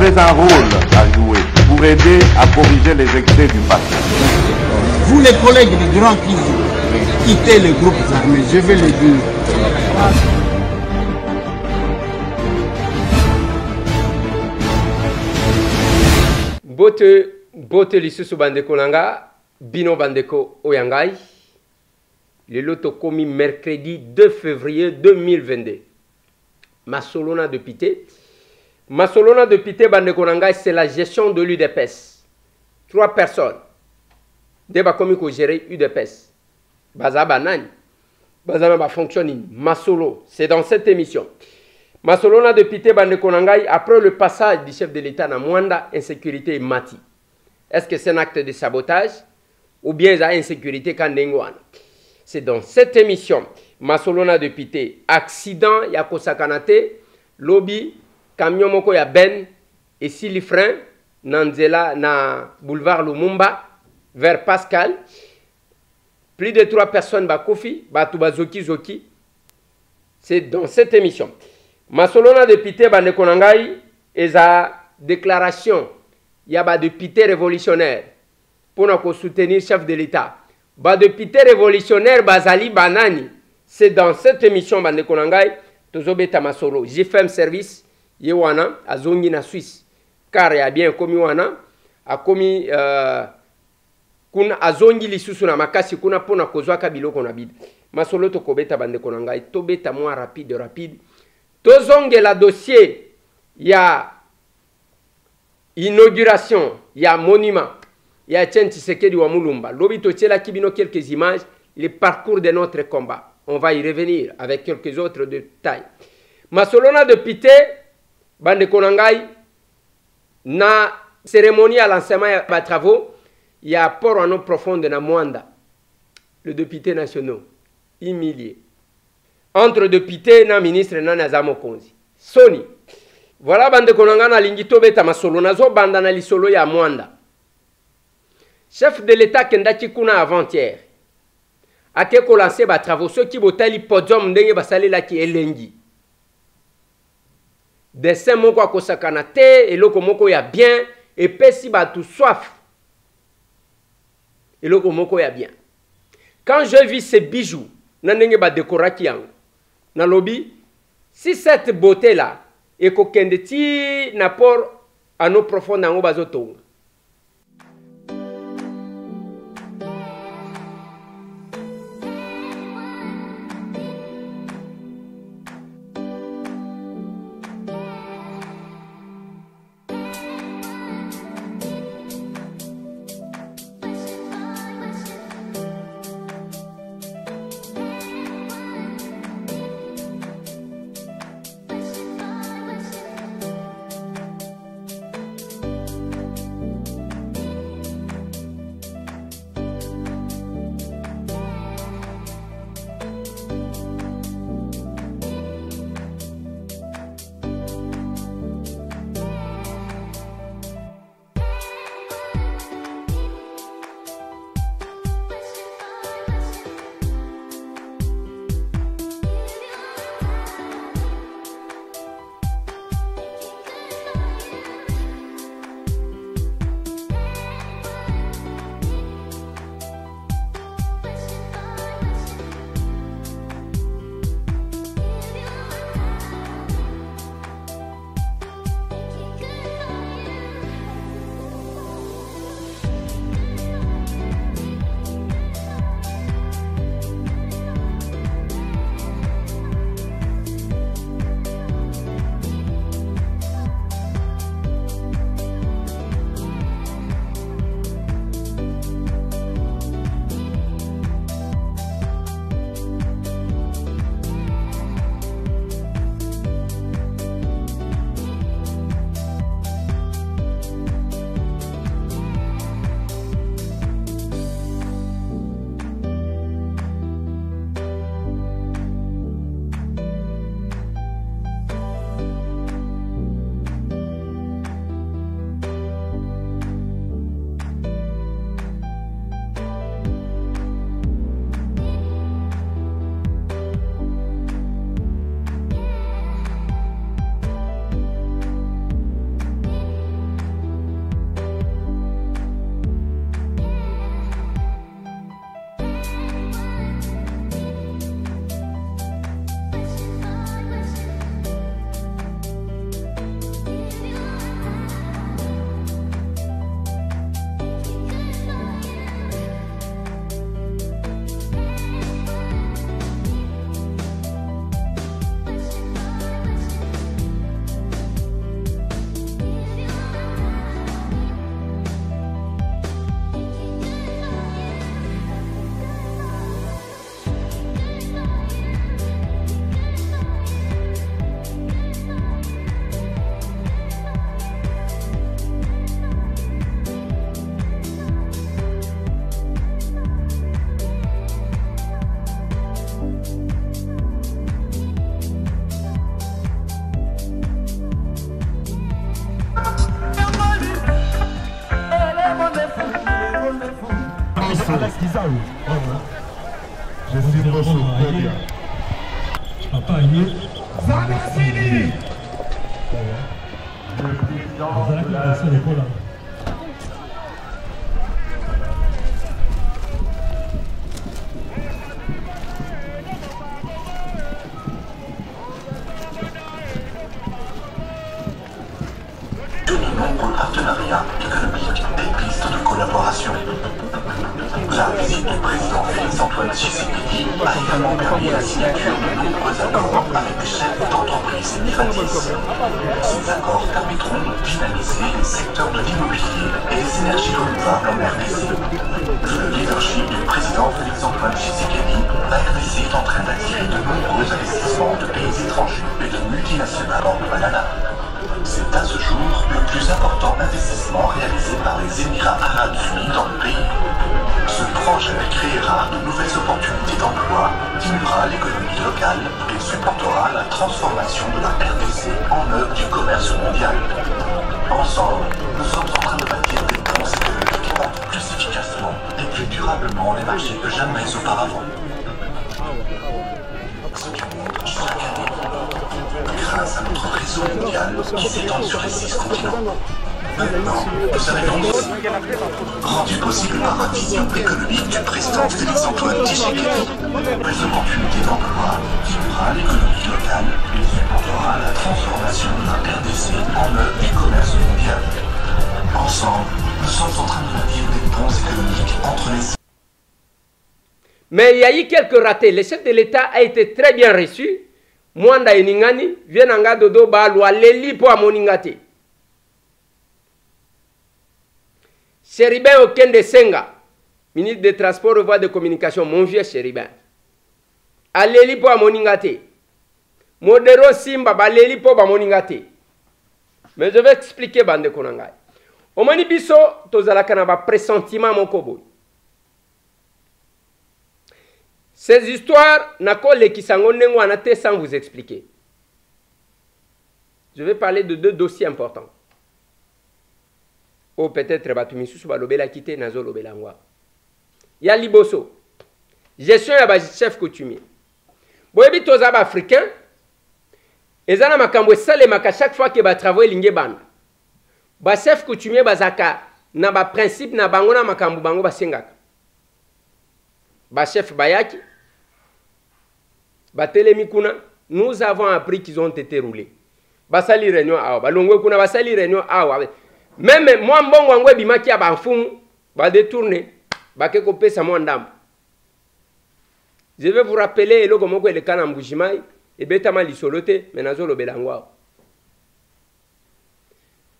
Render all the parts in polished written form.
avez un rôle à jouer pour aider à corriger les excès du passé. Vous les collègues des grands qui quittez les groupes armés, je vais le dire. Bote lisusu bandeko nanga, bino bandeko oyangai. Le loto commis mercredi 2 février 2022. Masolona de Pité. Masolona de Pité bandeko nanga, c'est la gestion de l'UDPS. 3 personnes. Débat commis ko gérer UDPS. Baza banani. Baza ba fonctionning. Masolo, c'est dans cette émission. Masolona de Pité bandeko nanga, après le passage du chef de l'État na Mwanda, insécurité mati. Est-ce que c'est un acte de sabotage ou bien c'est insécurité kandengwana? C'est dans cette émission, Masolona de Pité, accident ya kosakanate, lobby, camion moko ya ben, et silifrin, nanzela na boulevard Lumumba, vers Pascal. Plus de 3 personnes bakofi, batubazoki zoki. C'est dans cette émission. Masolona de Pité bandekonangai, et sa déclaration, il y a de Pité révolutionnaire, pour nous soutenir le chef de l'État. Ba de Pité révolutionnaire bazali banani. C'est dans cette émission bande konangai tozobeta masolo. J'ai fait un service yewana azongi na Suisse. Car ya bien komi wana a komi kuna azongi lisusu na makasi kuna pona kozwa biloko na bid. Masolo to kobeta bande konangai to beta moi rapide. Tozonge la dossier ya inauguration ya monument. Il y a Tien Tshisekedi wa Mulumba. Lobi totiela kibino quelques images, le parcours de notre combat. On va y revenir avec quelques autres détails. Masolona de Pité, bande konangai, na cérémonie à lancement de travaux, il y a port en eau profonde na Mwanda, le député national, humilié. Entre député na ministre na Nazamo Konzi. Sony. Voilà bande konanga na lingito beta Masolona zo banda na lisolo ya Mwanda. Chef de l'État kendaki kuna avant-hier. Ake ko lancer ba travaux ceux qui botali podium ndenge basali la ki elengi. Dessin moko akosakana te eloko moko ya bien et pesi ba tout soif. Eloko moko ya bien. Quand je vis ces bijoux, na ndenge ba décoraki yango. Na lobby, si cette beauté là et ko kendeti na port à nos profonds ngo bazotonga. nombreux partenariats économiques et pistes de collaboration. La visite du président Félix-Antoine Tshisekedi a également permis la signature de nombreux accords avec des chefs d'entreprise privatistes. Ces accords permettront de dynamiser les secteurs de l'immobilier et des énergies renouvelables en RDC. Sous le leadership du président Félix-Antoine Tshisekedi, la RDC est en train d'attirer de nombreux investissements de pays étrangers et de multinationales en Banana. C'est à ce jour le plus important investissement réalisé par les Émirats arabes unis dans le pays. Ce projet créera de nouvelles opportunités d'emploi, stimulera l'économie locale et supportera la transformation de la RDC en œuvre du commerce mondial. Ensemble, nous sommes en train de bâtir des ponts économiques qui rendent plus efficacement et plus durablement les marchés que jamais auparavant. Ce qui montre chaque année, grâce à notre réseau mondial qui s'étend sur les 6 continents. Maintenant, nous arrivons ici, rendu possible par la vision économique du président Félix-Antoine Tshisekedi. Plus d'opportunités d'emploi, stimulera l'économie locale et supportera la transformation de la RDC en œuvre du commerce mondial. Ensemble, nous sommes en train de bâtir des ponts économiques entre les... Mais il y a eu quelques ratés. Le chef de l'État a été très bien reçu. Mwanda Eningani, Vienanga Dodo Balwa, Leli po Amoningate. Chéribin Okende Senga, ministre des Transports et Voies de Communication, mon vieux Chéribin. Aleli po Amoningate. Modero Simba, Baleli po Amoningate. Mais je vais expliquer, Bande Konangai. Omani Biso, Tozalakana va pressentiment mon kobo. Ces histoires, sans vous expliquer. Je vais parler de 2 dossiers importants. Ou peut-être, il y a Liboso. Gestion de chef coutumier. Si vous êtes africain, et ça chaque fois que vous travaillez dans bande. Le chef coutumier bazaka na ba principe na bango na makambu bango basengaka. Ba chef bayaki batelemi kuna, nous avons appris qu'ils ont été roulés. Basali réunion awa, balongwe kuna basali réunion awa. Même moi mbongo ngwe bimaki ya banfumu, ba détourner, ba ke kopesa mo ndambo. Je vais vous rappeler eloko moko elekana mbujimai et betama lisolote menazo lobelangwa.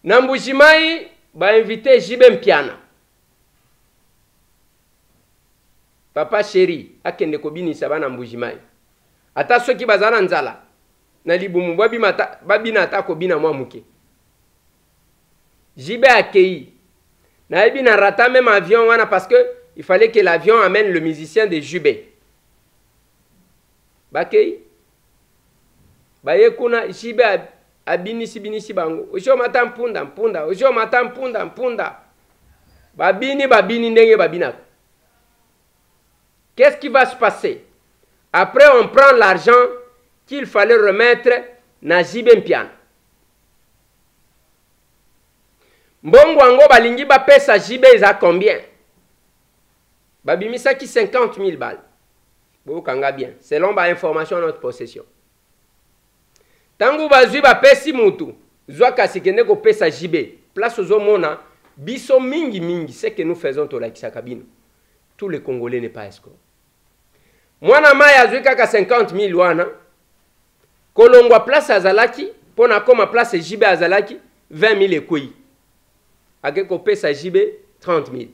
Na mbujimai ba invité Jibe Mpiana. Papa chéri akende kobini sabana mbujimai. Ata soki bazana nzala na libumu babina ata kobina mwa muke. Jibe akei. Na ebi na rata même avion wana parce que il fallait que l'avion amène le musicien de Jubé. Bakei. Baye kuna Jibe abinisi binisi bango. Ojo mata mpunda. Ojo mata mpunda. Babini ndenge babina. Qu'est-ce qui va se passer? Après, on prend l'argent qu'il fallait remettre na Jibe Mpiana. Mbongo ango balingi ba pesa Jibe za combien? Babimisa ki 50 000 balles. Bokanga bien. Selon ba information à notre possession. Tangu bazui ba pesi mutu. Zwa kasikende ko pesa Jibe. Place aux mona. Biso mingi. C'est que nous faisons to la kisakabino. Tous les Congolais n'est pas escrocs. Mwana maya azui kaka 50 000 wana. Kolongwa place azalaki. Pona koma place Jibe azalaki. 20 000 ekoi. Ake ko pesa Jibe 30 000.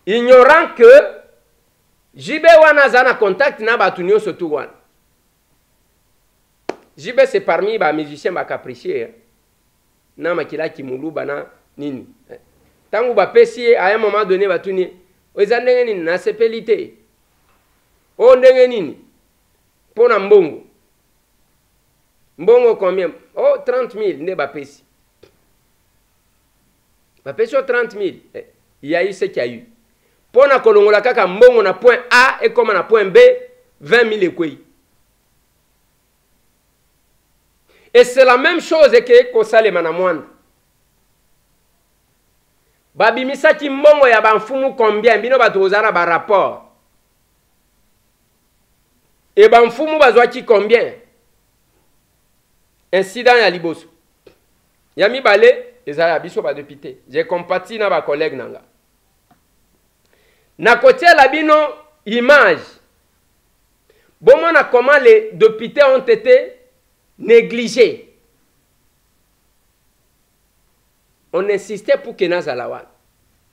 Ignorant que Jibe wana zana contact na batunyo sotu wana. Jibe c'est parmi ba musiciens ba capricieux. Na makila kimuluba na nini. Tangu ba pesi à un moment donné batuni ozandenge nini na sepelite. O ndenge nini? Pona mbongo. Mbongo combien? Oh 30 000 ne ba pesi. bapesi 30 000. Il y a eu ce qu'il y a eu. Pour na kolongola kaka mbongo na point A et comme na point B, 20 000 ekoi. Et c'est la même chose que kosalema na mwanda. Babimisa ki mbongo ya banfumu combien bino batozana ba rapport. Et banfumu bazwa ki combien? Incident ya liboso. Yami balé ezala biso ba député. J'ai compati na ba collègue nanga. Na côté la bino image. Bon on a comment les députés ont été négligés. On insistait pour que nazalawan.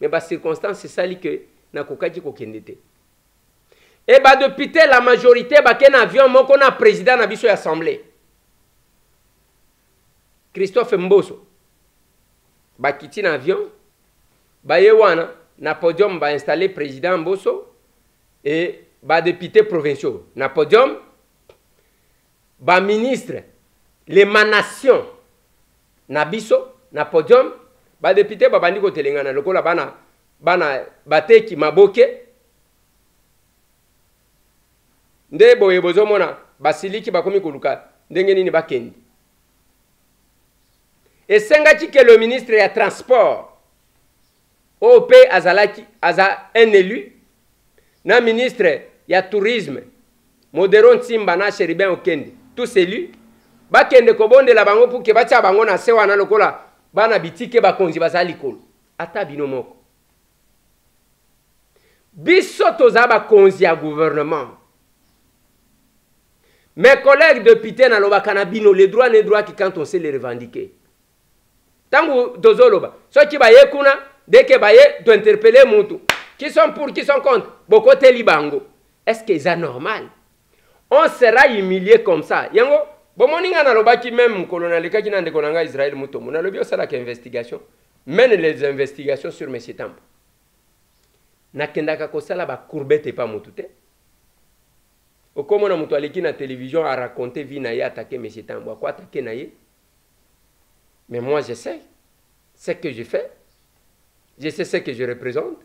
Mais par circonstance c'est ça que na kokaki kokendete. Et bah député la majorité ba ken avion moko na président na biso assemblée. Christophe Mboso. Ba kiti na avion ba yewana na podium ba installé président Mboso et ba député provinciaux na podium ba ministre l'émanation na biso na podium ba député ba bandi ko telengana lokola bana bateki maboke nde boye bozomona basiliki bakomi koluka ndenge nini bakendi. Et sengaki que le ministre ya transport OP azalaki aza un élu na ministre ya tourisme Moderon Timba na Cheribin Okende tous élus bakende kobonde la bango pour que batia bango na sewa na lokola bana bitike bakonzi bazali kolo ata bino moko biso toza bakonzi ya gouvernement. Mes collègues députés na lobaka na bino les droits qui quand on sait les revendiquer. Tangu dozoloba ceux qui baye kuna dès que baye to interpeller mutu qui sont pour qui sont contre bokote libango. Est-ce que c'est normal? On sera humilié comme ça. Yango bomoninga na lobaki même colonel ka kina ndeko nanga Israël muto na lobi osala ka investigation mène les investigations sur monsieur Tambo. Na kendaka kosala ba courbette pas mutute. Okomona mutu aliki na télévision a raconter vie na ye attaquer monsieur Tambo quoi attaquer na ye. Mais moi, je sais ce que je fais. Je sais ce que je représente.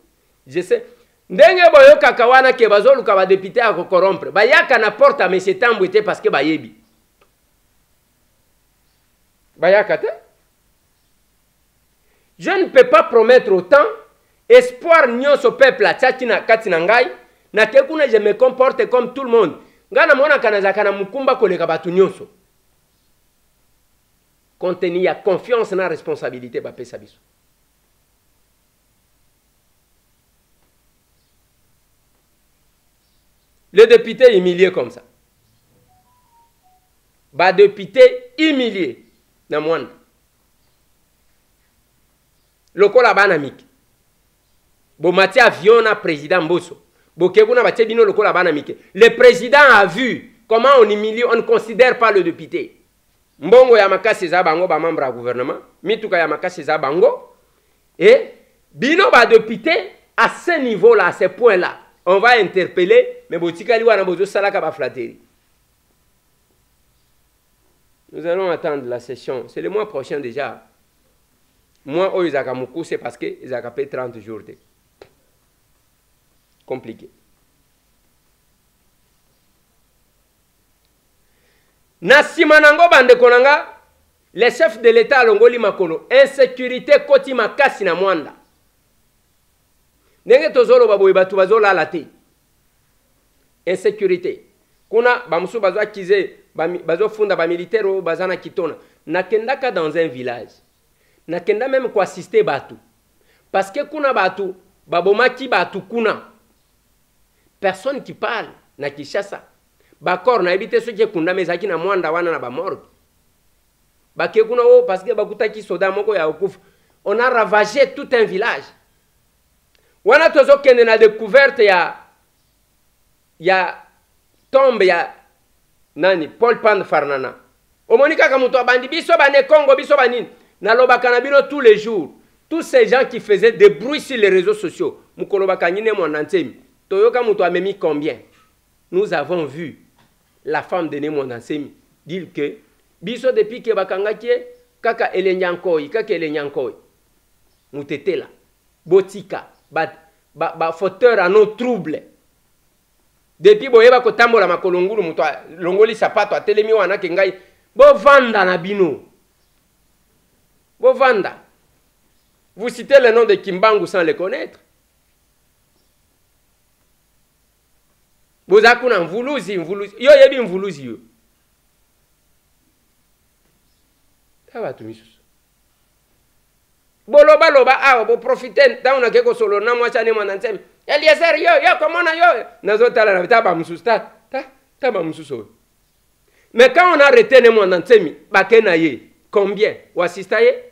Je sais. Ndenge boyo kakawana ke bazolu ka ba député a corrompre. Ba yaka na porte à monsieur Tambo était parce que ba yebi. Ba yaka te. Je ne peux pas promettre autant espoir nyonso peuple a tchakina katina ngai na kekuna je me comporte comme tout le monde. Ngana mona kanazaka na mukumba koleka batu nyonso. Contenir la confiance dans la responsabilité de Sabiso. Le député humilié comme ça. Bah député humilié dans le monde. Le col banamik. Bon mati avion na président Mboso. Bokeguna batie bino le col banamik. Le président a vu comment on humilie, on ne considère pas le député. Mbongo ya makasi za bango ba membre ya gouvernement, mituka ya makasi za bango et bino ba député à ce niveau là, à ce point là, on va interpeller mais botikali wana bozo salaka ba flatterie. Nous allons attendre la session, c'est le mois prochain déjà. Moi o izaka muku c'est parce que izaka paye 30 jours de. Compliqué. Na simanango bande konanga les chefs de l'état longoli makolo insécurité koti makasi na mwanda ndenge tozolo baboye batu bazola late insécurité kuna bamusu bazwa kize bazo funda ba militaire bazana kitona nakendaka dans un village nakenda même ko assister batu parce que kuna batu babomaki batu kuna personne qui parle na Kinshasa. Bakor na ebite soki kunda mezaki na mwanda wana na ba morgue. Bake kuna o parce que bakutaki soda moko ya okufa. On a ravagé tout un village. Wana tozo kende na découverte ya tombe ya nani Paul Pan Farnana. Omonika kamuto bandi biso bane Congo biso banini. Na lobaka na bino tous les jours. Tous ces gens qui faisaient des bruits sur les réseaux sociaux. Mukolo bakanyine mon antemi. Toyoka muto amemi combien? Nous avons vu la femme de Nemo Nansemi dire que biso depuis que bakangaki kaka elenyankoi kaka elenyankoi mutetela botika ba fauteur à nos troubles depuis boyeba kotambola makolo ngulu muto longoli sapato atelemi wana ke ngai bovanda na bino bovanda. Vous citez le nom de Kimbangu sans le connaître. Vous avez mvuluzi yo yebi mvuluzi yo. Taba tumisusu. Boloba loba awo bo profiter tauna keko solo na mwacha ne mwana nseme. Eliezer yo komona yo. Nazo tala na taba msusu taba msusu. Mais quand on a arrêté ne mwana nseme bakena ye combien wasista ye?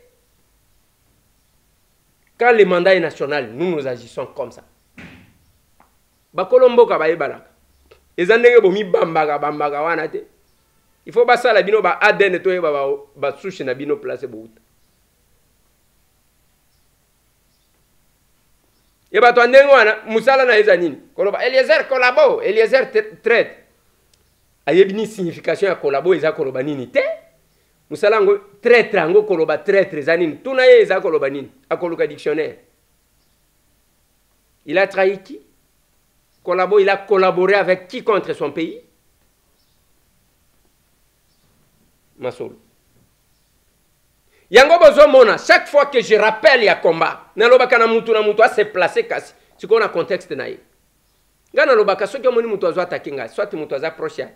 Quand le mandat est national, nous agissons comme ça. Bakolombo ka baye balaka. Ezandenge bomi bambaga wana te. Il faut basa la bino ba ADN to ba sushi na bino place bouta. Et ba to ndengo wana musala na ezanini. Koloba Eliezer collabo, Eliezer traite. Ayebini signification ya collabo eza koloba nini te? Musala ngo traître ngo koloba traître zanini. Tuna ye eza koloba nini? Akoluka dictionnaire. Il a trahi qui? Collabo, il a collaboré avec qui contre son pays? Masol. Yango bozo mona, chaque fois que je rappelle ya combat, nalobaka na mutu a se placer kasi. C'est qu'on a contexte naïe. Gana lobaka soki moni mutu azo attaquer nga, soit mutu azo approcher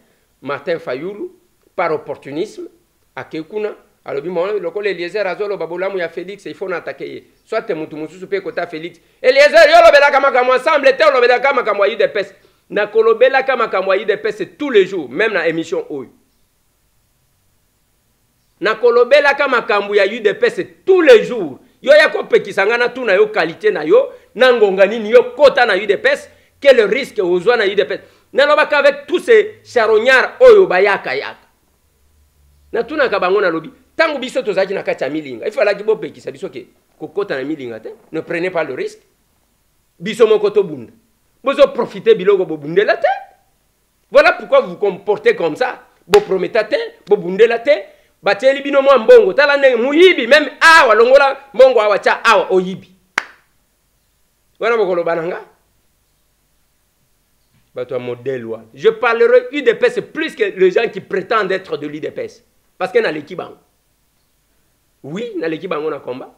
Martin Fayulu par opportunisme, akekuna alobi mo lokole Eliezer azolo babolamu ya Félix il faut attaquer. Soit mutu mususu pe kota Félix. Eliezer yo lobela kama kama ensemble te lobela kama kama UDPS. Na kolobela kama kama UDPS tous les jours, même na émission oyo. Na kolobela kama kambu ya UDPS tous les jours. Yo ya kopekisanga na tuna yo qualité na yo, na ngonga nini yo kota na UDPS, quel risque ozwa na UDPS. Na lobaka avec tous ces charognards oyo bayaka yaka. Na tuna kabango na lobi, tangu biso tozaki na kati ya milinga. Il fallait bo pekisa biso ke kokota na milinga te. Ne prenez pas le risque. Biso moko to bunda. Bozo profiter biloko bo bundela te. Voilà pourquoi vous vous comportez comme ça. Bo prometate, bo bundela te. Bateli bino mwa mbongo tala ndenge muyibi même awa longola mbongo awa cha awa oyibi wana bokolo bananga bato modèle wa je parlerai UDPS plus que les gens qui prétendent être de l'UDPS parce que na l'équipe oui na l'équipe on a combat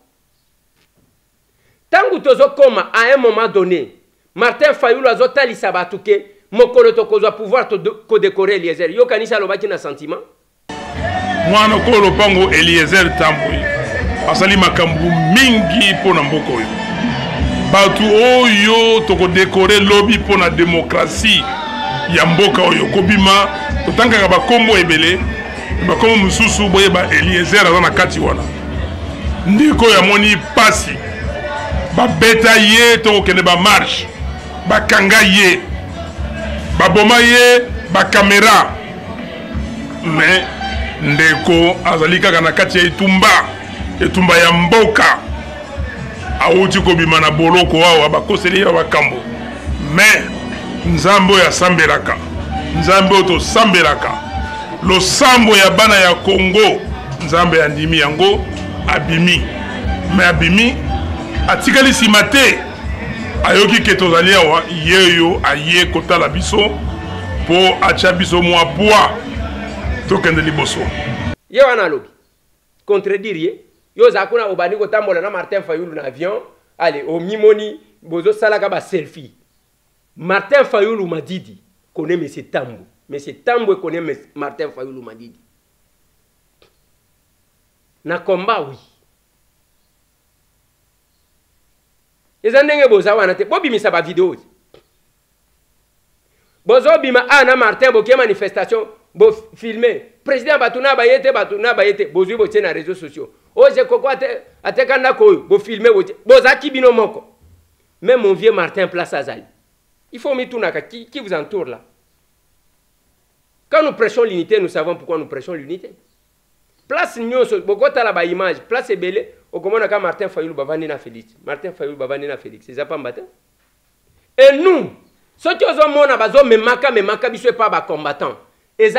tangu tozo koma à un moment donné Martin Fayulu azotali sabatuke mokolo tokozwa pouvoir to décorer Eliezer yo kanisa lobaki na sentiment mwana kolo pango Eliezer Tambwe asali makambu mingi pona mboko oyo batu oyo toko décorer lobby pona démocratie ya mboka oyo kobima totangaka bakombo ebele bakombo mususu boye ba Eliezer azana kati wana ndiko ya moni pasi babeta ye toko kende ba marche bakanga ye baboma ye ba caméra mais ndeko azali kaka na kati ya etumba ya mboka auti kobima na boloko awa bakoseli ya bakambo mais nzambo ya sambelaka nzambe oto sambelaka losambo ya bana ya Congo nzambe ya ndimi yango abimi mais abimi atikali simate ayoki ke tozali awa yeyo aye kotala biso po acha biso mwa poa tokende liboso ye wana lobi contredire yo zakuna obani ko tambola na Martin Fayulu na avion allez au mimoni bozo salaka ba selfie Martin Fayulu Madidi connaît monsieur Tambo connaît Martin Fayulu Madidi na combat oui ezandenge boza wana te bobi misa ba vidéo bozo bima ana Martin boke manifestation bo filmer président batuna bayete bozui botie na réseaux sociaux oje koko atekanda ko bo filmer bozaki bino moko même mon vieux Martin Place Azali il faut mitunaka qui vous entoure là quand nous prêchons l'unité nous savons pourquoi nous prêchons l'unité place nyoso bokota la ba image place ebele okomona ka Martin Fayulu bavandi na Félix c'est pas matin et nous ceux qui ont mona bazo memaka biso pas ba combattant il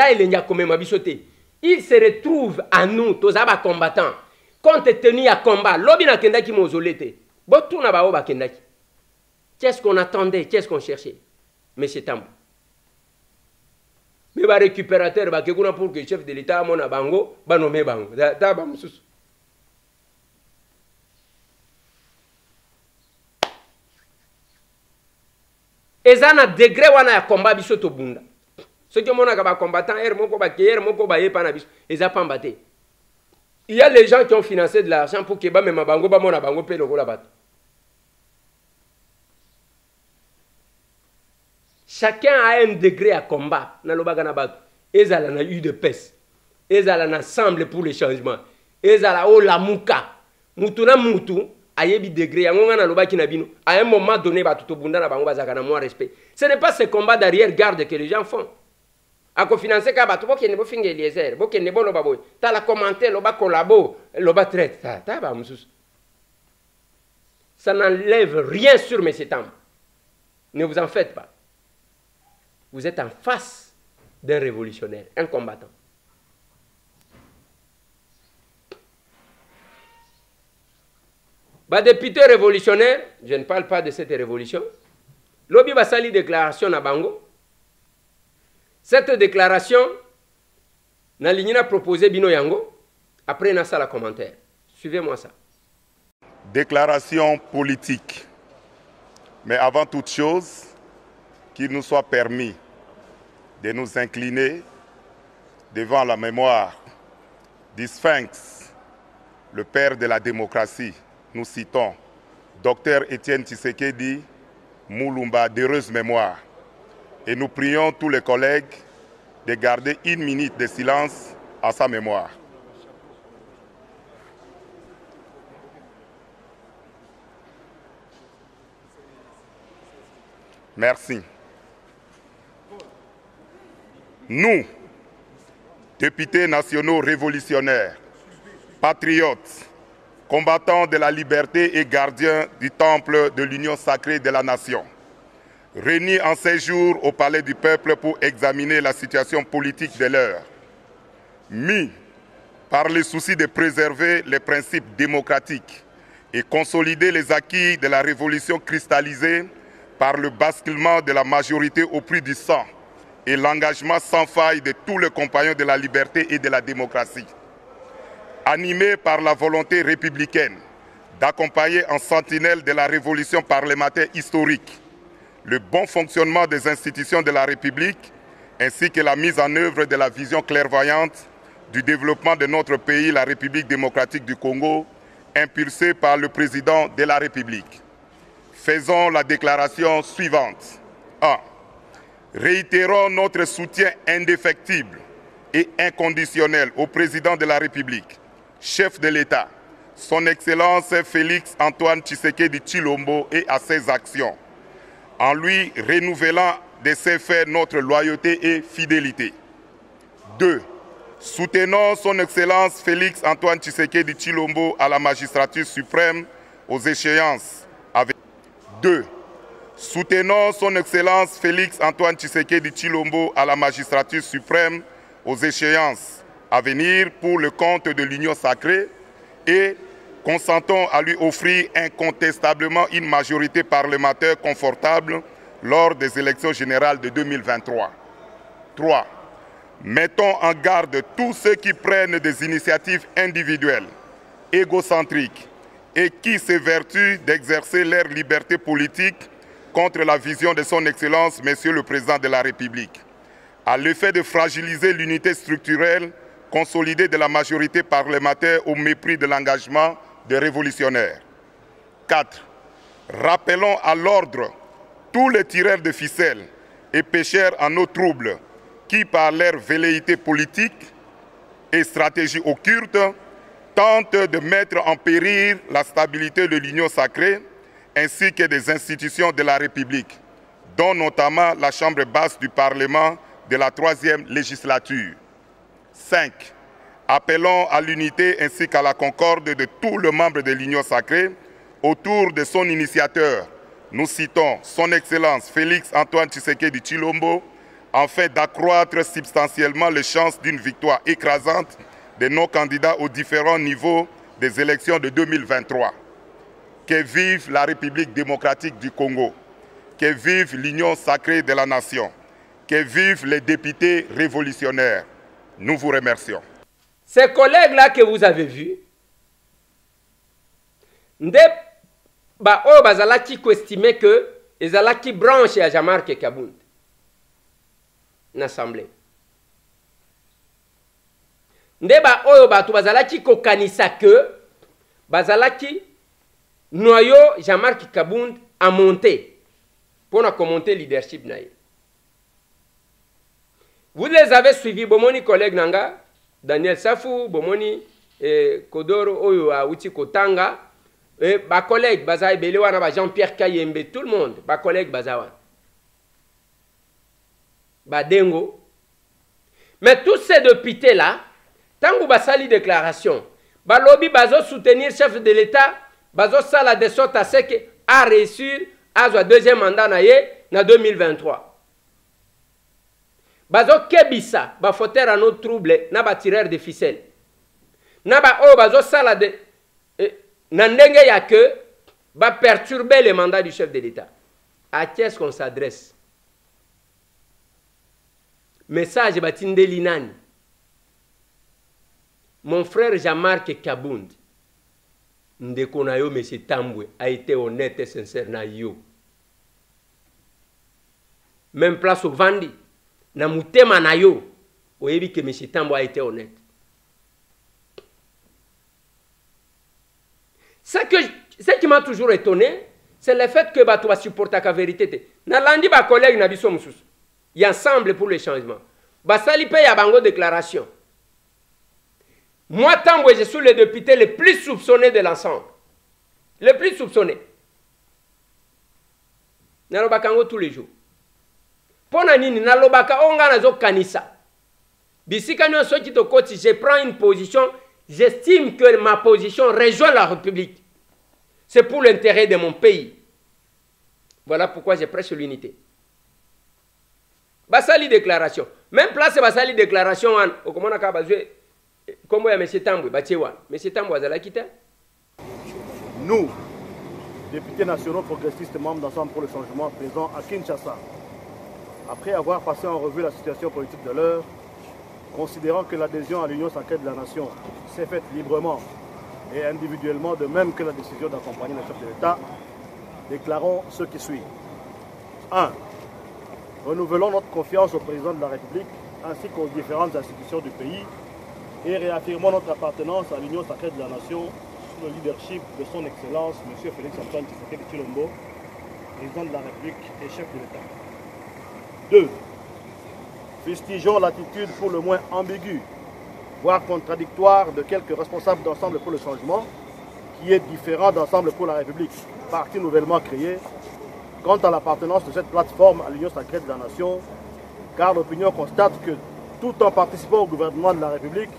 se retrouve à nous, tous les combattants, compte tenu à combat. Lobi na kenda ki mozolete. Botuna ba oba kendaki. Qu'est-ce qu'on attendait, qu'est-ce qu'on cherchait? Mais c'est Tambou. Mais ba récupérateur ba kekuna pour que le chef de l'État mona bango, ba nommé bango. Ta ba mususu. Ezana degré wana ya combat biso to bunda. Ce que mon ba combattant er moko ba kier moko ba yepa na biso, eza pambaté. Il y a les gens qui ont financé de l'argent pour que ba même bango ba mona bango pe lokola bato. Chacun a un degré à combat. Na loba gana bato. Ezala na eu de pes. Ezala na ensemble pour le changement. Ezala o la muka. Mutu na mutu. Ayebi degré yango ngana loba kinabino à un moment donné ba tout bunda na bango bazaka na moins respect. Ce n'est pas ce combat d'arrière garde que les gens font. A financer ka ba to bokene bo finge Eliezer bokene bo loba boy ta la commenter loba collabo loba traite ta ba mususu. Ça n'enlève rien sur mes états. Ne vous en faites pas. Vous êtes en face d'un révolutionnaire, un combattant. Bah, député révolutionnaire, je ne parle pas de cette révolution. Lobi Basali déclaration à Bango. Cette déclaration, Nalignina proposé Bino Yango. Après, Nassa la commentaire. Suivez-moi ça. Déclaration politique. Mais avant toute chose, qu'il nous soit permis de nous incliner devant la mémoire du Sphinx, le père de la démocratie. Nous citons Dr Étienne Tshisekedi Moulumba, d'heureuse mémoire. Et nous prions tous les collègues de garder 1 minute de silence à sa mémoire. Merci. Nous, députés nationaux révolutionnaires, patriotes, combattants de la liberté et gardiens du temple de l'union sacrée de la nation, réunis en séjour au palais du peuple pour examiner la situation politique de l'heure, mis par le souci de préserver les principes démocratiques et consolider les acquis de la révolution cristallisée par le basculement de la majorité au prix du sang et l'engagement sans faille de tous les compagnons de la liberté et de la démocratie. Animé par la volonté républicaine d'accompagner en sentinelle de la révolution parlementaire historique le bon fonctionnement des institutions de la République ainsi que la mise en œuvre de la vision clairvoyante du développement de notre pays, la République démocratique du Congo, impulsée par le président de la République. Faisons la déclaration suivante. 1. Réitérons notre soutien indéfectible et inconditionnel au président de la République, chef de l'État, son Excellence Félix Antoine Tshisekedi Tshilombo et à ses actions, en lui renouvelant de ses faits notre loyauté et fidélité. 2. Soutenons son Excellence Félix Antoine Tshisekedi Tshilombo à la magistrature suprême aux échéances avec 2. Soutenons son Excellence Félix Antoine Tshisekedi Tshilombo à la magistrature suprême aux échéances à venir pour le compte de l'Union sacrée et consentons à lui offrir incontestablement une majorité parlementaire confortable lors des élections générales de 2023. 3. Mettons en garde tous ceux qui prennent des initiatives individuelles, égocentriques et qui s'évertuent d'exercer leur liberté politique contre la vision de son Excellence, Monsieur le Président de la République, à l'effet de fragiliser l'unité structurelle consolidée de la majorité parlementaire au mépris de l'engagement des révolutionnaires. 4. Rappelons à l'ordre tous les tireurs de ficelles et pécheurs en eau trouble qui, par leur velléité politique et stratégie occulte, tentent de mettre en péril la stabilité de l'Union sacrée ainsi que des institutions de la République, dont notamment la Chambre basse du Parlement de la 3e législature. 5. Appelons à l'unité ainsi qu'à la concorde de tous les membres de l'Union sacrée autour de son initiateur. Nous citons son Excellence Félix Antoine Tshisekedi Tshilombo, afin d'accroître substantiellement les chances d'une victoire écrasante de nos candidats aux différents niveaux des élections de 2023. Que vive la République démocratique du Congo. Que vive l'union sacrée de la nation. Que vivent les députés révolutionnaires. Nous vous remercions. Ces collègues-là que vous avez vus, bazalaki estimé que ezalaki branche ya Jean-Marc Kabound l'Assemblée. Oyo batu bazalaki kokanisa que bazalaki noyau Jean-Marc Kabound a monté pour commenter leadership naïe. Vous les avez suivis, bomoni collègue nanga, Daniel Safou, bomoni Kodoro Oyo a Uti Kotanga, ba collègue bazaï belewana ba Jean-Pierre Kayembe, tout le monde, ba collègue bazawa. Ba Dengo. Mais tous ces députés là, tant que basali déclaration, ba lobby bazo soutenir chef de l'État, bazo sala de sorte à ce que a réussi à son deuxième mandat na 2023. Bazo kebisa ba fauteur à nos troubles na ba tireur de ficelle. Na ba o bazo sala de na ndenge ya que ba perturber le mandat du chef de l'État. À qui est-ce qu'on s'adresse? Message batindeli nani. Mon frère Jean-Marc Kabound, ndeko na yo monsieur Tambwe, a été honnête et sincère na yo. Même place au Vandi, na mutema na yo, oyebi que monsieur Tambwe a été honnête. Ce qui m'a toujours étonné, c'est le fait que tu vas supporter la vérité. Na landi ba collègue na biso mususu. Y ensemble pour le changement. Basali paye à bango déclaration. Moi, Tambwe, je suis le député le plus soupçonné de l'ensemble. Le plus soupçonné. Nalobakango tous les jours. Pona nini, nalobaka onga nazo kanisa. Bisika nyo soki to koti, je prends une position, j'estime que ma position rejoint la République. C'est pour l'intérêt de mon pays. Voilà pourquoi je prêche l'unité. Basali déclaration. Même place basali déclaration, au comment on a basé. Comment M. Tambwe, M. Tambwe, nous, députés nationaux progressistes membres d'Ensemble pour le changement présents à Kinshasa, après avoir passé en revue la situation politique de l'heure, considérant que l'adhésion à l'Union sacrée de la nation s'est faite librement et individuellement, de même que la décision d'accompagner le chef de l'État, déclarons ce qui suit. 1. Renouvelons notre confiance au président de la République ainsi qu'aux différentes institutions du pays et réaffirmons notre appartenance à l'Union sacrée de la nation sous le leadership de son Excellence, M. Félix-Antoine Tshisekedi Tshilombo, président de la République et chef de l'État. 2. Fustigeons l'attitude pour le moins ambiguë, voire contradictoire de quelques responsables d'Ensemble pour le changement, qui est différent d'Ensemble pour la République, parti nouvellement créé, quant à l'appartenance de cette plateforme à l'Union sacrée de la nation, car l'opinion constate que, tout en participant au gouvernement de la République,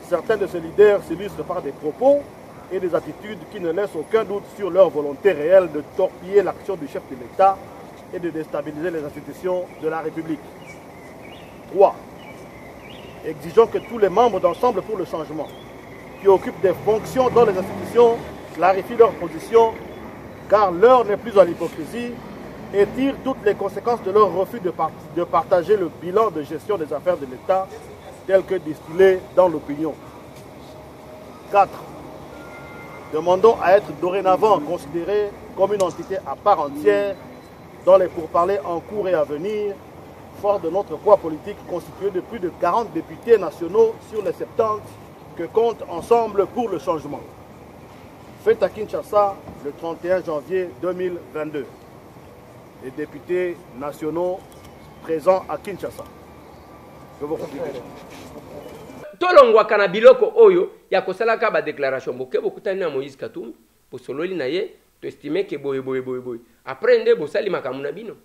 certains de ces leaders s'illustrent par des propos et des attitudes qui ne laissent aucun doute sur leur volonté réelle de torpiller l'action du chef de l'État et de déstabiliser les institutions de la République. 3. Exigeons que tous les membres d'Ensemble pour le changement, qui occupent des fonctions dans les institutions, clarifient leur position, car l'heure n'est plus à l'hypocrisie, et tirent toutes les conséquences de leur refus de partager le bilan de gestion des affaires de l'État tel que distillé dans l'opinion. 4. Demandons à être dorénavant considérés comme une entité à part entière dans les pourparlers en cours et à venir, fort de notre poids politique constitué de plus de 40 députés nationaux sur les 70 que compte Ensemble pour le changement. Fait à Kinshasa le 31 janvier 2022. Les députés nationaux présents à Kinshasa. Je vous remercie. Tolongwa kana biloko oyo ya kosalaka ba déclaration boke bokutani na Moïse Katumbi pour sololi na ye to estimer que boye. Après nde bosali makambo na bino.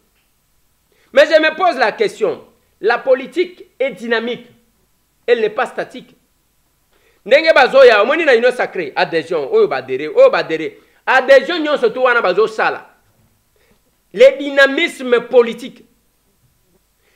Mais je me pose la question, la politique est dynamique. Elle n'est pas statique. Ndenge bazoya omoni na union sacrée adhésion oyo badere adhésion nyonso to wana bazo sala. Le dynamisme politique.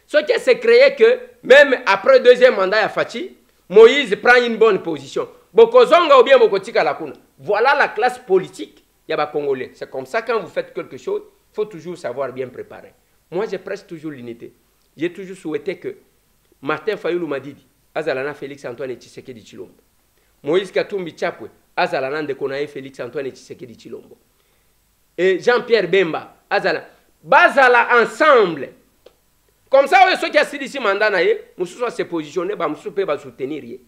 Ce qui s'est créé que même après deuxième mandat à Fachi, Moïse prend une bonne position. Bokozonga ou bien Bokotika Lakuna. Voilà la classe politique il y a des Congolais. C'est comme ça, quand vous faites quelque chose, il faut toujours savoir bien préparer. Moi, je presse toujours l'unité. J'ai toujours souhaité que Martin Fayulu Madidi, Azalana Félix Antoine Tshisekedi Tshilombo, Moïse Katumbi Tchapwe, Azalana Ndekonaye Félix Antoine Tshisekedi Tshilombo, et Jean-Pierre Bemba, Azala, Bazala ensemble. Comme ça, ceux qui ont ici mandat, nous sommes se positionner, nous sommes soutenir.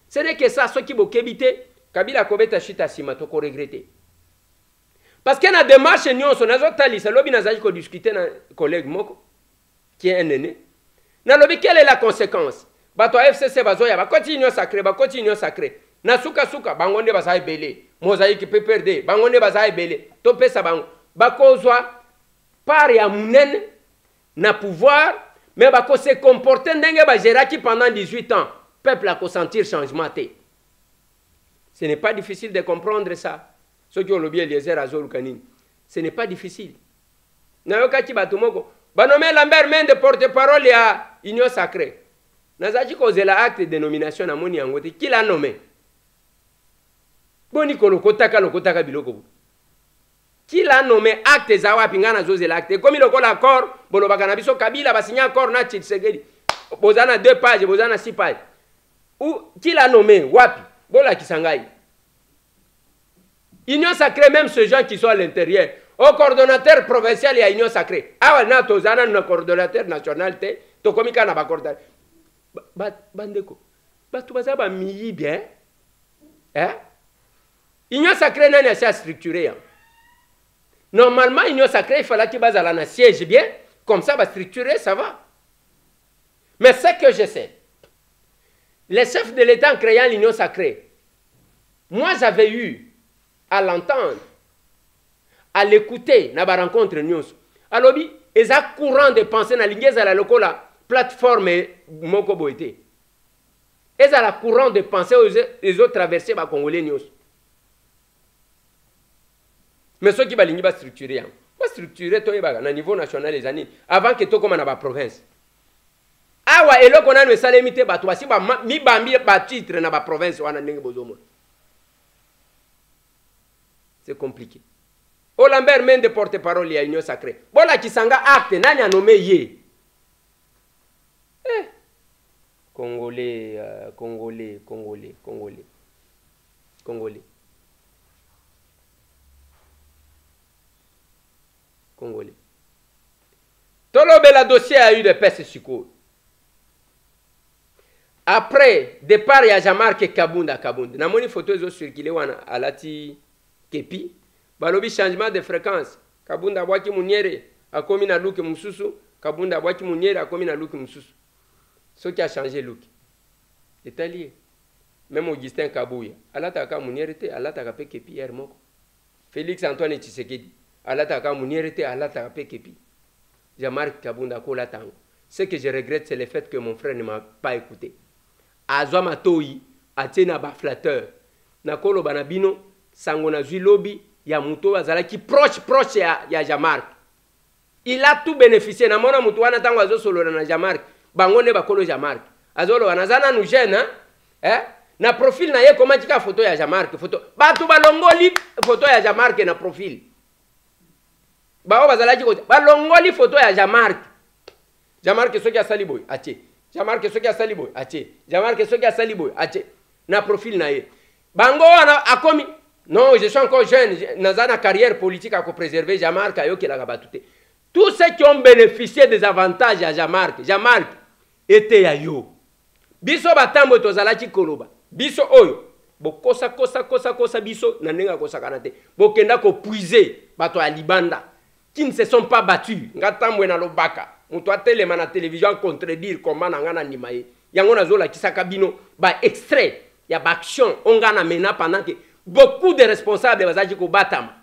Ce n'est que ça, ceux qui ont évité, Kabila Kobeta Chita Sima, tu peux regretter. Parce qu'il y a des démarches, nous avons discuté avec un collègue Moko, qui est un aîné. Quelle est la conséquence? Bato FCC bazoya ba continue sacré. Na suka bangonde bazai belé. Mosaïque PPRD bangonde bazai belé. Topé sa bango. Bakozwa par ya munene na pouvoir mais bako se comporter ndenge ba géraki pendant 18 ans. Peuple a consentir changement té. Ce n'est pas difficile de comprendre ça. Ceux qui ont le bien Eliezer Azor Kanine. Ce n'est pas difficile. Na yokaki batumoko Banomé Lambert Mende porte-parole à Union Sacrée. Nazaji cause l'acte de nomination à Moni Angote. Qui l'a nommé? Boni Kolokotaka Biloko. Qui l'a nommé acte Zawa Pingana Zose l'acte? Comme il a l'accord, Bolobakanabiso Kabila va signer accord na Tshisekedi. Bozana 2 pages, Bozana 6 pages. Ou qui l'a nommé? Wapi? Bola Kisangai. Union Sacrée, même ceux gens qui sont à l'intérieur. Au coordonnateur provincial, il y a Union Sacrée. Ah, on a un coordonnateur national, to komika na bakorda. Bandeko. Tu vas savoir mi bien. Hein? Union Sacrée n'est pas structurée. Normalement, Union Sacrée, il fallait qu'il base à la siège bien. Comme ça, va structurer, ça va. Mais ce que je sais, les chefs de l'État en créant l'Union Sacrée, moi j'avais eu à l'entendre, à l'écouter dans la rencontre news. Alors, ils ont courant de pensée dans la plateforme Moko Boité. Ils ont courant de pensée aux autres traversés par Congolais news. Mais ceux qui vont structurer, pas structurer au niveau national les années avant que tout comme dans la province. Ah ouais, et là qu'on a le salaire limité, bah toi si bah mi bambi bah titre dans la province ou en anglais bozomo. C'est compliqué. O Lambert Mende porte-parole à Union Sacrée. Bola Kisanga acte, nani a nommé Yé. Congolais. Tolobela dossier a eu de peste succo. Après, départ, il y a Jean-Marc Kabunda. Na moni photo ils ont circulé à Lati Kepi. Balobi changement de fréquence. Kabunda Waki Muniere a commis na look Mususu. Kabunda Waki Muniere a commis na look Mususu. Ce qui a changé look. C'est allié. Même Augustin Kabouya. Alataka Muniere te, Alataka pe Kepi hier moko. Félix Antoine Tshisekedi. Alataka Muniere te, Alataka pe Kepi. Jean-Marc Kabunda Kola Tango. Ce que je regrette, c'est le fait que mon frère ne m'a pas écouté. Azwa Matoi, Atena ba flatteur. Nakolo Banabino, Sangona Zuilobi, ya muto azala qui proche ya Jean-Marc. Il a tout bénéficié. Na mona muto wana tango azo solo na Jean-Marc. Bangone bakolo Jean-Marc. Azolo anazana nu jeune hein? Na profil na ye koma tika photo ya Jean-Marc, photo. Batu balongoli photo ya Jean-Marc na profil. Bao bazala ki balongoli photo ya Jean-Marc. Jean-Marc soki asali boy, ache. Jean-Marc soki asali boy, ache. Jean-Marc soki asali boy, ache. Na profil na ye. Bango wana akomi. Non, je suis encore jeune, dans une carrière politique à préserver Jean-Marc Ayo qui l'a battu. Tous ceux qui ont bénéficié des avantages à Jean-Marc était à yo. Biso batambo tozalaki koloba. Biso oyo. Bo kosa biso nanenga kosa kanate. Bo kenda ko puiser bato à Libanda qui ne se sont pas battus. Ngatambo na lobaka. Muto atelema na télévision contredire comment ngana nimaye. Yango nazola kisaka bino ba extrait ya ba action ongana mena pendant que beaucoup de responsables bazaji ko batama.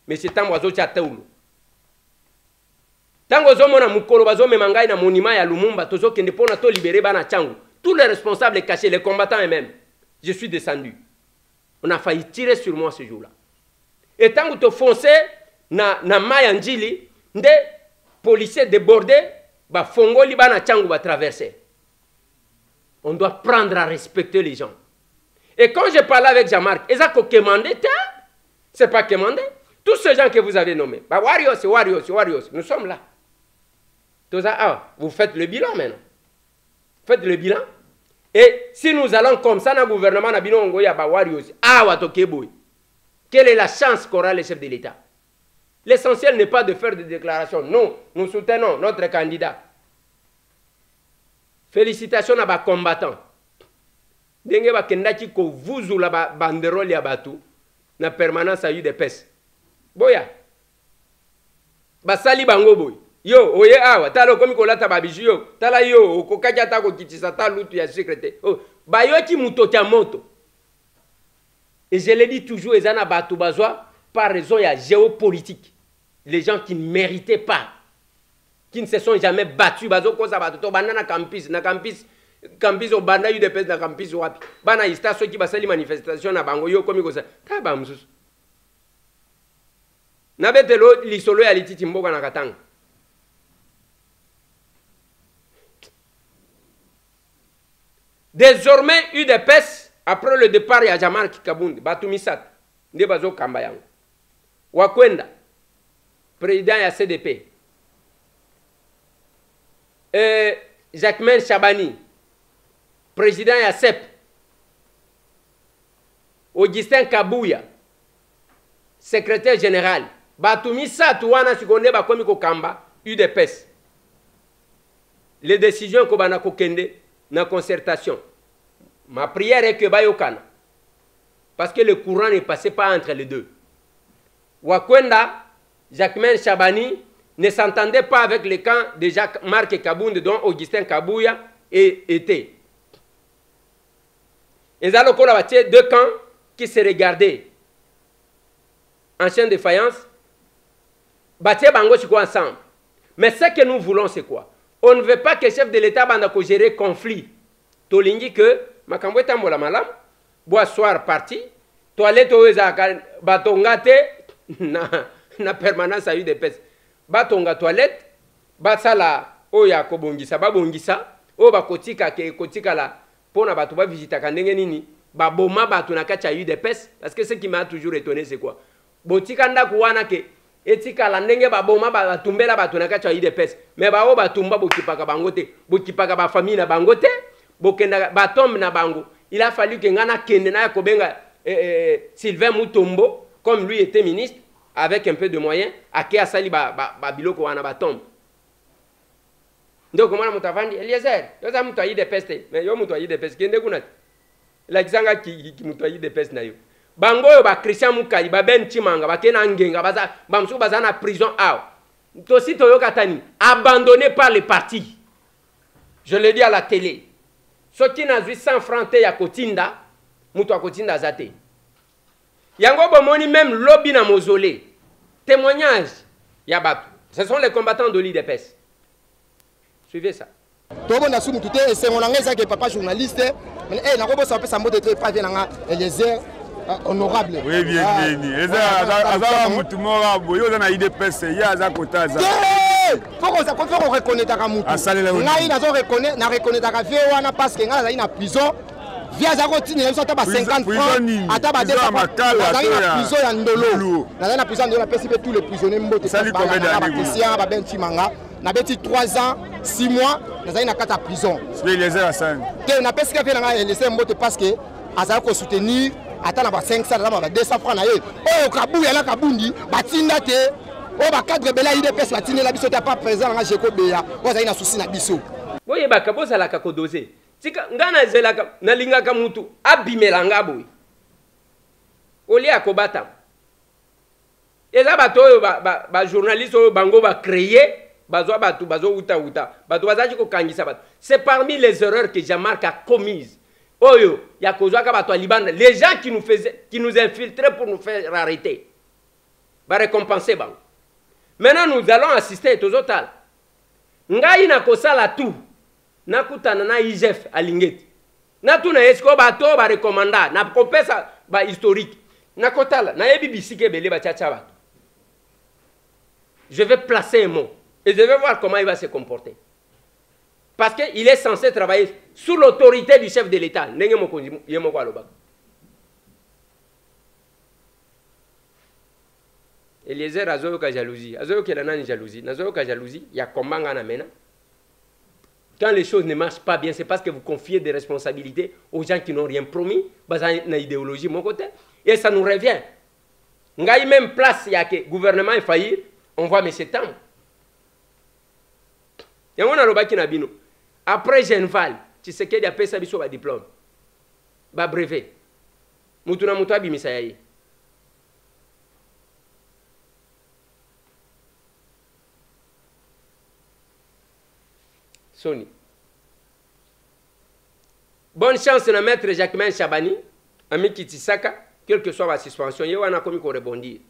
Mais c'est tant oiseau cha teulo. Tango zomo na mukolo bazome mangai na monima ya Lumumba tozo kende pona to libérer bana changu. Tous les responsables cachés, les combattants eux-mêmes. Je suis descendu. On a failli tirer sur moi ce jour-là. Et tant que tu fonçais na Mayanjili, des policiers débordés, ba fongoli bana changu va traverser. On doit prendre à respecter les gens. Et quand je parlais avec Jean-Marc, ils ont commandé, C'est pas Kemandé. Tous ces gens que vous avez nommés. Bah, Warriors, nous sommes là. Vous faites le bilan maintenant. Faites le bilan. Et si nous allons comme ça dans le gouvernement, quelle est la chance qu'aura le chef de l'État? L'essentiel n'est pas de faire des déclarations. Non, nous soutenons notre candidat. Félicitations à nos combattants. Denge ba kendaki ko vuzu la banderole ya batu na permanence à UDPS. Boya. Basali bango boy. Yo, oye awa, talo komi kolata babiju yo. Tala yo, okokaja ta ko kitisa ta lutu ya secrétaire. Oh, bayoki mutoki ya moto. Et je le dis toujours, ils en batu bazwa par raison ya géopolitique. Les gens qui ne méritaient pas, qui ne se sont jamais battus, bazo kosa batu to banana campus, na campus au banda UDPS na campus wapi. Bana ista ceux qui basali manifestation na bango yo komi kosa. Ta ba msusu. Na betelo lisolo ya lititi mboka na katanga. Désormais, UDPS, après le départ, il y a Jean-Marc Kabound, Batumisat, Ndebazo Kambayang, Wakwenda, président de CDP, Jacquemain Chabani, président de CEP, Augustin Kabouya, secrétaire général, Batumisat, Wana Sikonde Bakomiko Kamba, UDPS. Les décisions Kobana Kokende, na concertation. Ma prière est que Bayokana. Parce que le courant ne passait pas entre les deux. Wakwenda, Jacquemain Chabani ne s'entendait pas avec le camp de Jacques-Marc Kabound dont Augustin Kabouya était. Ils avaient deux camps qui se regardaient en chaîne de faïence. Baté Bango Chiko ensemble. Mais ce que nous voulons, c'est quoi? On ne veut pas que le chef de l'État banda gérer conflit. Tolingi que makambo etambola malam, bois soir parti, toilette oeza batongate na permanence à UDPS. Batonga toilette, basala oya kobongisa babongisa, o bakotika ke kotika la pona batu ba visita kandenge nini, ba boma batu na kacha UDPS parce que ce qui m'a toujours étonné c'est quoi? Botika nda kuwana ke etika la ndenge ba boma ba tumbela batu na kacha UDPS mais ba o batumba bokipaka bangote bokipaka ba famille na bangote bokenda batombe na bango. Il a fallu que ngana kende na kobenga Sylvain Mutombo comme lui était ministre avec un peu de moyens ake asali ba biloko wana batombe. Ndoko mwana mutavandi Eliezer yoza mtu ayi de peste mais yo mtu ayi de peste kende kuna la kisanga ki mtu ayi de peste na yo bango yo ba Christian Mukali ba Ben Chimanga ba kena ngenga baza bamsu baza na prison aw tosi toyo katani abandonné par les partis. Je le dis à la télé. Ceux qui n'ont 100 francs ya kotinda mutu akotinda zate yango bomoni même lobby na mausolée témoignage ya batu ce sont les combattants de l'IDPS. Suivez ça. Tobo na sumu tuté et c'est mon angeza que papa journaliste mais na ko bossa pesa mbote très pas na Eliezer honorable. Oui bienvenue. Eza azala mutu mora boyo na IDPS ya aza kotaza. Faut qu'on reconnaître ka mutu. Ngai na zo reconnaître na reconnaître ka vie wana parce que ngai na ina prison. Via za rotine na so ta ba 50 francs ata ba 200 francs. Na prison ya ndolo. Na prison ndolo pesi tous les prisonniers mbote. Sali combien d'années? Christian ba Ben Chimanga. Na beti 3 ans 6 mois na na kata prison. C'est les heures à 5. Que na pesi ka na laisser mbote parce que azala ko soutenir ata na ba 500 na ba 200 francs na ye. Oh Kabouya la Kabundi batinda te. Oh ba cadre bela IDPS batinda la biso ta pas présent na Jeko Beya. Oza ina souci na biso. Boye ba kabosa la kakodose. Tika ngana zelaka na lingaka mutu abimelanga boy. Oli akobata. Eza bato ba journaliste bango ba créer bazo batu bazo uta bato bazaji ko kangisa bato. C'est parmi les erreurs que Jean-Marc a commises. Oyo ya kozwaka bato Liban, les gens qui nous infiltraient pour nous faire arrêter. Ba récompenser bango. Maintenant nous allons assister aux total. Ngai na kosala tout. Nakutana na IGF alingeti. Na tuna esko bato ba recommanda na kopesa ba historique. Na kotala na yebi bisike bele ba tchacha bato. Je vais placer un mot et je vais voir comment il va se comporter. Parce qu'il est censé travailler sous l'autorité du chef de l'État. Eliezer azoyoka jalousie. Azoyoka nani jalousie. Nazoyoka jalousie. Il y a combat ngana mena. Quand les choses ne marchent pas bien, c'est parce que vous confiez des responsabilités aux gens qui n'ont rien promis. Basé na idéologie mon côté. Et ça nous revient. Ngai même place ya que gouvernement est failli, on voit M. Tam. Yango na lobaki na bino. Après Genval, tu sais qu'il y a pesa biso ba diplôme. Ba brevet. Mutu na mutu abimisa yayi. Sony. Bonne chance na maître Jacquemain Chabani, ami Kitisaka, quelle que soit la suspension, il y a un commis qui rebondir.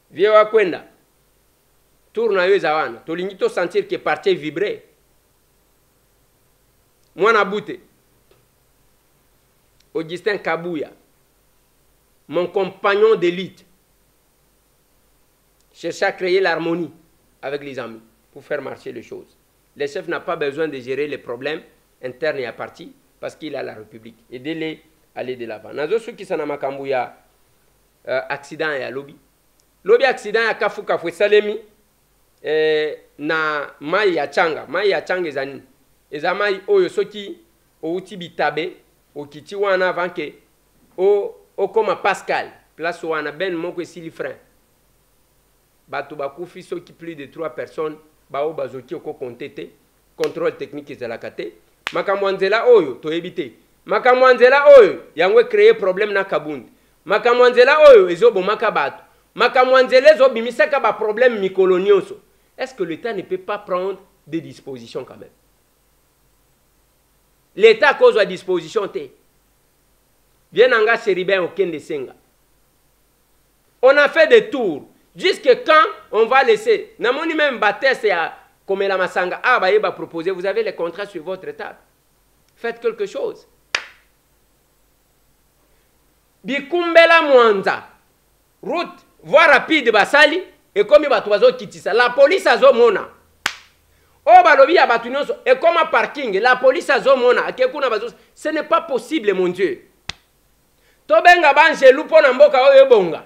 Vieux Kwenda, tourne à eux zawana, tolingi to sentir que parti vibrer. Moi na bouté. Augustin Kabouya, mon compagnon d'élite, cherchait à créer l'harmonie avec les amis pour faire marcher les choses. Le chef n'a pas besoin de gérer les problèmes internes et à parti parce qu'il a la République. Aidez-les à aller de l'avant. Nazo ceux qui sont à Makambouya, accident et à lobby. Lobby accident à Kafu Kafu Salemi, na mai ya changa ezani. Eza mai oyo soki o uti bitabe o kiti wana avant que o koma Pascal place wana ben moko esili frein. Bato bakufi soki plus de 3 personnes bao bazoki oko kontete contrôle technique ezalaka te. Makambo nzela oyo toyebite. Makambo nzela oyo yango créer problème na Kabundi. Makambo nzela oyo ezobomaka bato. Makambo nzela ezobimisaka ba problème mikolo nyonso. Est-ce que l'État ne peut pas prendre des dispositions quand même? L'État cause à disposition te. Bien anga Chéribin au Kende Senga. On a fait des tours. Jusque quand on va laisser. Namoni même Batès et Komela Masanga. Ah, bah, il va proposer. Vous avez les contrats sur votre table. Faites quelque chose. Bikumbela Mwanza. Route, voie rapide Basali. Et comme il va trouver kitisa. La police a zo mona. Oh, balobi ya batu nyonso. Et comme un parking. La police a zo mona. Ce n'est pas possible, mon Dieu. Tobenga banche lupo na mboka oyo bonga.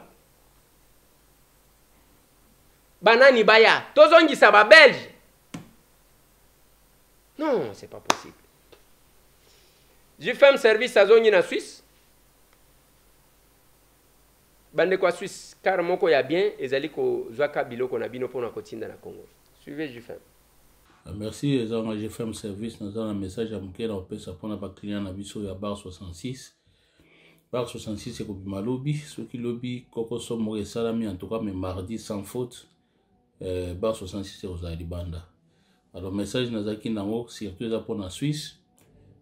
Banani baya. Tozongisa ba Belge. Non, c'est pas possible. J'ai fait un service à zone en Suisse. Bande kwa Suisse, car moko ya bien, ezali ko zwaka biloko na bino pona kotinda na Congo. Suivez JFM. Merci, j'ai fait un service dans un message à Mouké, on peut s'apprendre à client na biso ya bar 66. Bar 66 c'est comme malobi, ceux qui lobby koko somo salami en tout cas mais mardi sans faute. Bar 66 c'est aux Alibanda. Alors message nazaki nango surtout za pour la Suisse.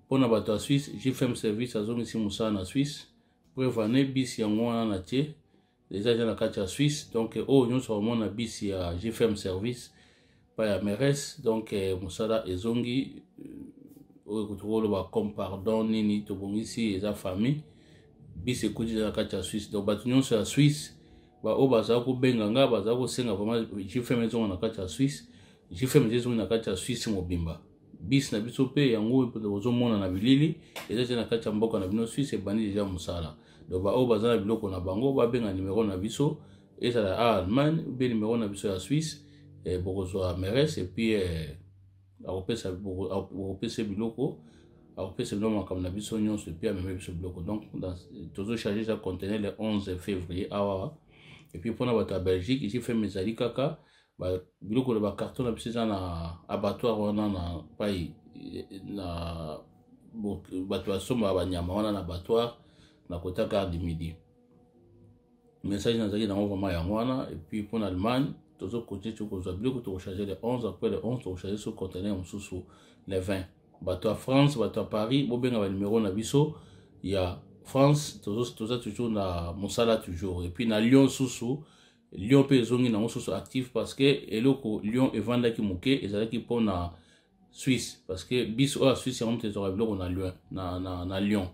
Pour na bato Suisse, j'ai fait un service à zone ici Moussa na Suisse. Prévenez bis yango na tie. Déjà dans la carte Suisse donc oh nous sommes na bis ya j'ai fait un service pas ya MRS donc Moussa ezongi okutolo ba comme pardon nini to bongisi eza famille bis ekudi dans la carte Suisse donc bato nyonso ya Suisse ba o baza ko benganga baza ko senga vraiment j'ai fait maison na carte Suisse. J'ai fait mes études dans la Suisse mobimba. Bis na biso pe yango bozo mona na bilili eza na kati mboka na bino Suisse bandi déjà musala. Donc ba o baza na biloko na bango ba benga numéro na biso eza la Allemagne be numéro na biso ya Suisse et bozo MRS et puis apesa biloko apesa biloko comme na biso nyonso puis même biso biloko donc dans toujours chargé ça contenait le 11 février awa et puis pour na Belgique ici fait mes ali kaka ba biloko le ba carton na biso na abattoir wana na pai na bato soma ba nyama wana na abattoir na kota gare du Midi. Message na zaki na vraiment ya wana et puis pour l'Allemagne toujours côté tu ko biloko to charger le 11 après le 11 to charger sur conteneur mususu le 20 bato à France bato à Paris bo benga ba numéro na biso ya France toujours na Mosala toujours et puis na Lyon susu Lyon pe zongi na ngoso actif parce que eloko Lyon e vanda ki muke ezalaki pona Suisse parce que biso a Suisse on te zora biloko na Lyon na Lyon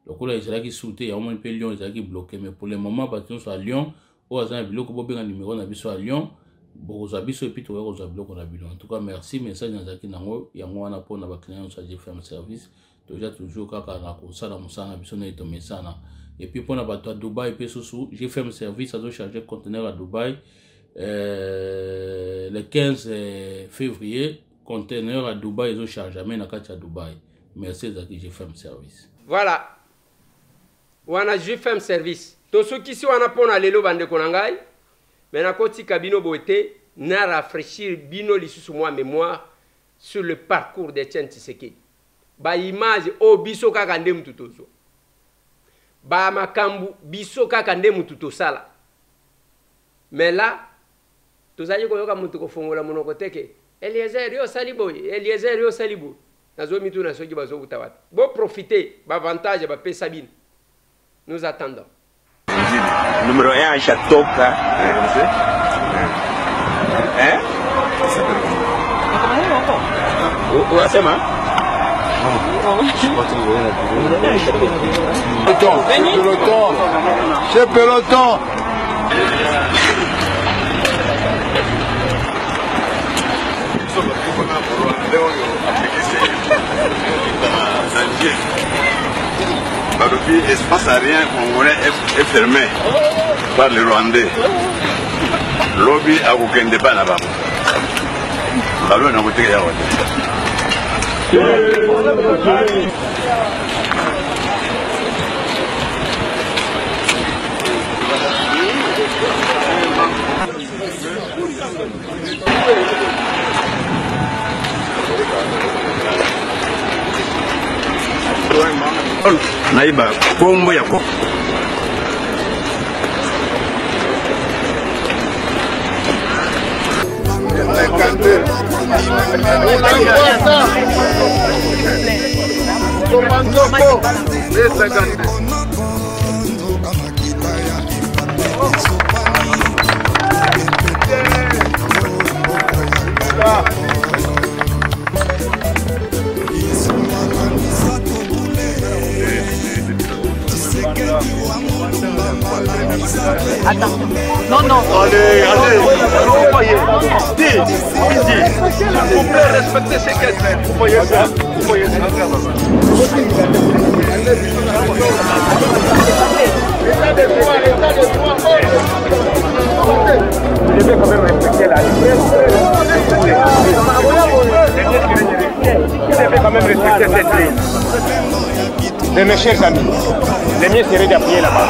lokola ezalaki souté ya moins pe Lyon ezalaki bloqué mais pour le moment baton sur Lyon o azana biloko bo benga numéro na biso à Lyon bozo biso et puis to ko biloko na biloko en tout cas merci message na zaki nango yango wana pona ba client sur JFM service déjà toujours kaka na ko sala musana biso na etomesana Et puis pour à Dubaï, puis sous GFM Service, à charger conteneur à Dubaï. Le 15 février, conteneur à Dubaï, ils ont chargé à Dubaï. Merci à GFM Service. Voilà. On a GFM Service. Tous ceux qui sont en Apon à l'élo bande konangai, mais na koti kabino boete, na rafraîchir bino lissu moi mémoire sur le parcours d'Etienne Tshisekedi. Ba image o biso kaka nde mututozo. Ba makambu biso kaka nde mututosala. Mais là, tozali koyoka mutu kofongola monoko teke. Eliezer yo saliboy, Eliezer yo saliboy. Nazo mitu na soki bazo kutawata. Bon profiter, ba avantage ba pesa bin. Nous attendons. Numéro 1 à Chatoka. Hein? Où est-ce C'est peloton. L'espace aérien congolais est fermé par les Rwandais. Lobby a aucun débat là-bas. Alors on a voté à Naiba kombo ya ko Attends. Non, non. Allez. Vous voyez. Dis. Vous pouvez respecter ces quêtes. Vous voyez ça. Je vais quand même respecter la Je vais quand même respecter cette ligne. Mais mes chers amis, le mieux serait d'appuyer là-bas.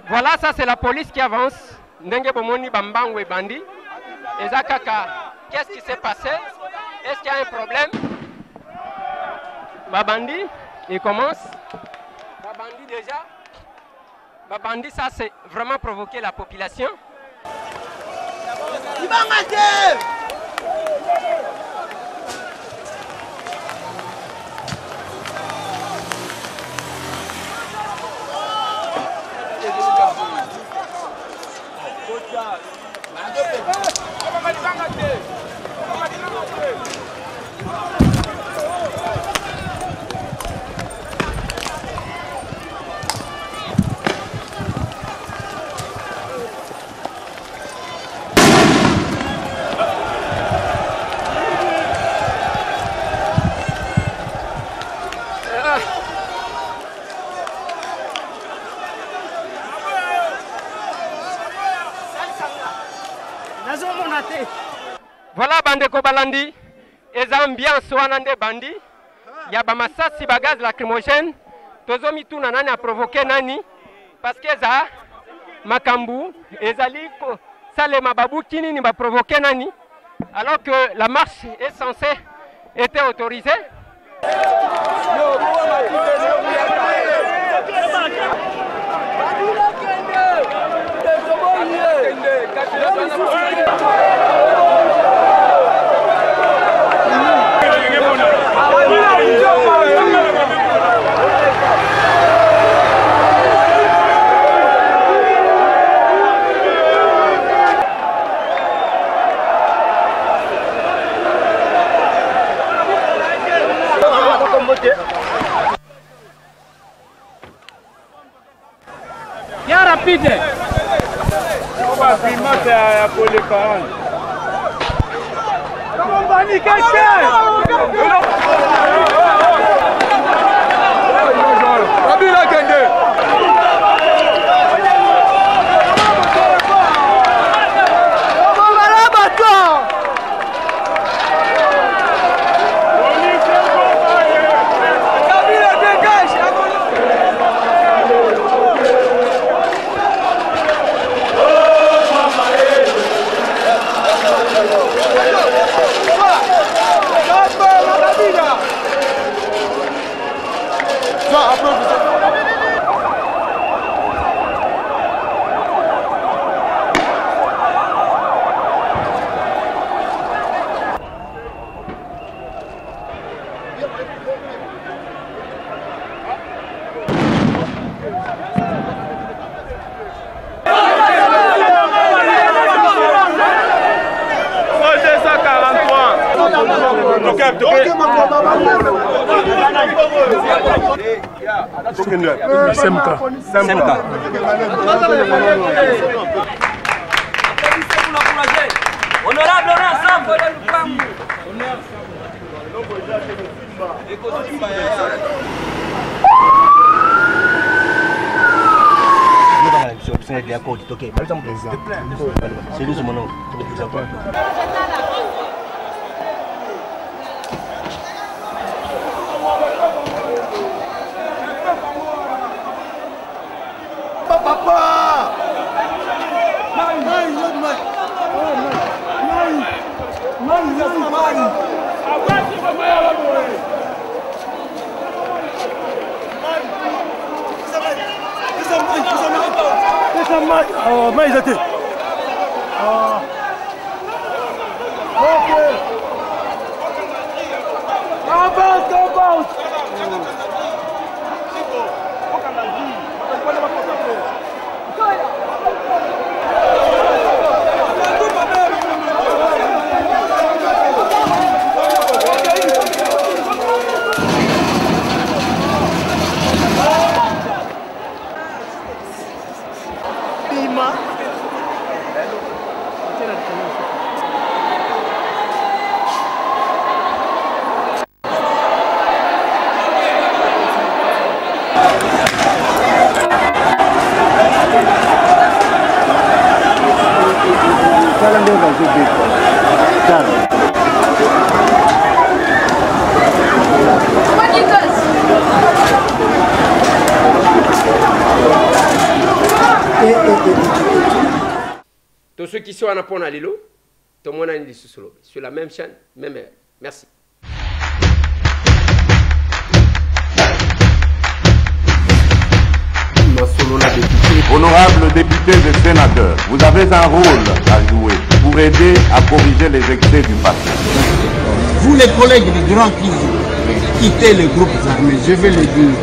Voilà, ça c'est la police qui avance. Ndenge bomoni bambango et bandi. Ezakaka, qu'est-ce qui s'est passé? Est-ce qu'il y a un problème? Babandi, il commence. Babandi déjà. Babandi, ça c'est vraiment provoquer la population. Voilà bandeko balandi, eza ambiance wana nde bandi, ya ba masasi ba gaz lacrymogène, tozo mituna nani a provoqué nani, parce que eza makambu, ezali ko salema babu kini ni ba provoqué nani, alors que la marche est censée être autorisée. Bien rapide. On va filmer à Pôle 40. Comment va Honorable, on est ensemble. Oh, mais ils étaient. Ok. Avance. Tous ceux qui sont en Apon à Lilo, tout le monde a une sur la même chaîne, même heure. Merci. Honorables députés et sénateurs, vous avez un rôle à jouer pour aider à corriger les excès du passé. Vous les collègues du Grand Kivu, quittez les groupes armés, je vais le dire.